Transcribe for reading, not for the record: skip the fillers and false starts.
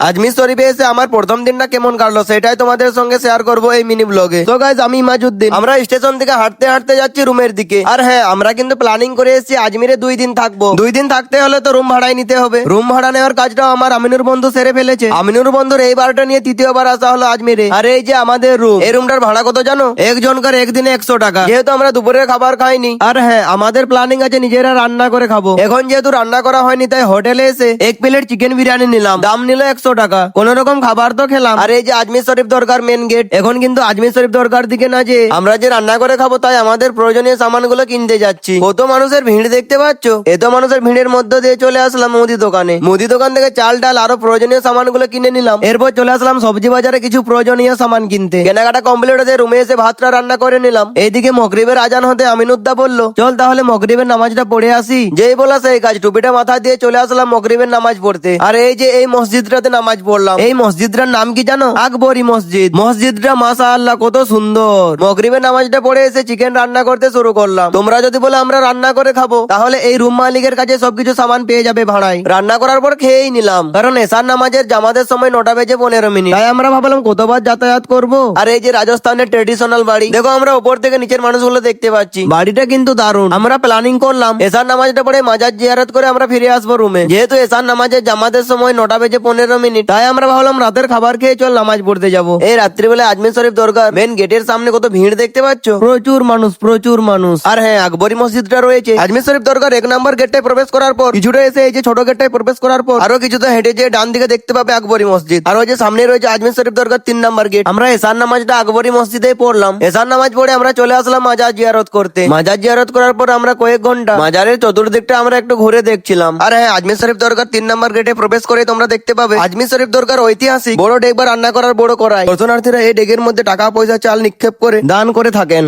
আজমির শরীফে এসে আমার প্রথম দিনটা কেমন কাটলো সেটাই তোমাদের সঙ্গে শেয়ার করবো এই মিনি ব্লগে। তো গাইজ আমি ইমাজউদ্দিন, আমরা স্টেশন থেকে হাঁটতে হাঁটতে যাচ্ছি রুমের দিকে। আর হ্যাঁ, আমরা কিন্তু প্ল্যানিং করে এসেছি আজমিরে 2 দিন থাকবো। 2 দিন থাকতে হলে তো রুম ভাড়াই নিতে হবে। রুম ভাড়া নেওয়ার কাজটাও আমার আমিনুর বন্ধু সেরে ফেলেছে। আমিনুর বন্ধুর এই বারটা নিয়ে তৃতীয়বার আসা হলো আজমিরে। আর এই যে আমাদের রুম, এই রুমটার ভাড়া কত জানো? একজনকার একদিনে 100 টাকা। যেহেতু আমরা দুপুরের খাবার খাইনি, আর হ্যাঁ আমাদের প্ল্যানিং আছে নিজেরা রান্না করে খাবো। এখন যেহেতু রান্না করা হয়নি তাই হোটেলে এসে 1 প্লেট চিকেন বিরিয়ানি নিলাম, দাম নিল 100 টাকা। কোন রকম খাবার তো খেলাম। আর এই যে আজমির শরীফ দরগার মেন গেট, এখন কিন্তু আজমির শরীফ দরগার দিকে না যে আমরা যে রান্না করে খাবো তাই আমাদের প্রয়োজনীয় সামানগুলো কিনতে যাচ্ছি। কত মানুষের ভিড় দেখতে পাচ্ছ। এত মানুষের ভিড়ের মধ্যে দিয়ে চলে আসলাম মুদি দোকানে। মুদি দোকান থেকে চাল ডাল আরো প্রয়োজনীয় সামানগুলো কিনে নিলাম। এরপর চলে আসলাম সবজি বাজারে কিছু প্রয়োজনীয় সামান কিনতে। কেনাকাটা কমপ্লিট হতে রুমে এসে ভাতটা রান্না করে নিলাম। এইদিকে মগরিবের আজান হতে আমিনুদ্দা বলল চল তাহলে মগরিবের নামাজটা পড়ে আসি। যেই বলা সেই কাজ, টুপিটা মাথা দিয়ে চলে আসলাম মগরিবের নামাজ পড়তে। আর এই যে এই মসজিদটাতে নামাজ পড়লাম। এই মসজিদটার নাম কি জানো? আকবরী মসজিদ। মসজিদটা মাশাআল্লাহ কত সুন্দর। মগরিবের নামাজটা পড়ে এসে চিকেন রান্না করতে শুরু করলাম। তোমরা যদি বলে আমরা রান্না করে খাবো তাহলে এই রুম মালিকের কাছে সবকিছু সামান পেয়ে যাবে ভাড়ায়। রান্না করার পর খেয়েই নিলাম, কারণ এশার নামাজের জামাতের সময় 9:15 তাই আমরা ভাবলাম কতবার যাতায়াত করব। আর এই যে রাজস্থানের ট্রেডিশনাল বাড়ি, দেখো আমরা উপর থেকে নিচের মানুষগুলো দেখতে পাচ্ছি। বাড়িটা কিন্তু দারুণ। আমরা প্ল্যানিং করলাম এশার নামাজটা পড়ে মাজার জিয়ারত করে আমরা ফিরে আসবো রুমে। যেহেতু এশার নামাজের জামাতের সময় 9:15 তাই আমরা ভাবলাম রাতের খাবার খেয়ে চল নামাজ পড়তে যাবো। এই রাত্রিবেলা আজমির শরীফ দরগার মেন গেটের সামনে কত ভিড় দেখতে পাচ্ছ। প্রচুর মানুষ, প্রচুর মানুষ। আর হ্যাঁ, আকবরী মসজিদটা রয়েছে আজমির শরীফ দরগার 1 নম্বর গেটটায় প্রবেশ করার পর কিছুটা এসে এই যে ছোট গেটটায় প্রবেশ করার পর আরো কিছুটা হেঁটে যে ডান দিকে দেখতে পাবে আকবরী মসজিদ। আর ওই যে সামনে রয়েছে আজমির শরীফ দরগার 3 নম্বর গেট। আমরা এশার নামাজটা আকবরী মসজিদে পড়লাম। এশার নামাজ পড়ে আমরা চলে আসলাম মাজার জিয়ারত করতে। মাজার জিয়ারত করার পর আমরা কয়েক ঘন্টা মাজারের চতুর্দিকটা আমরা একটু ঘুরে দেখছিলাম। আর হ্যাঁ, আজমির শরীফ দরগার 3 নম্বর গেটে প্রবেশ করে তোমরা দেখতে পাবে আজমির শরীফ দরগার ঐতিহাসিক বড় ডেক বা রান্না করার বড় করাই। দর্শনার্থীরা এই ডেকের মধ্যে টাকা পয়সা চাল নিক্ষেপ করে দান করে থাকেন।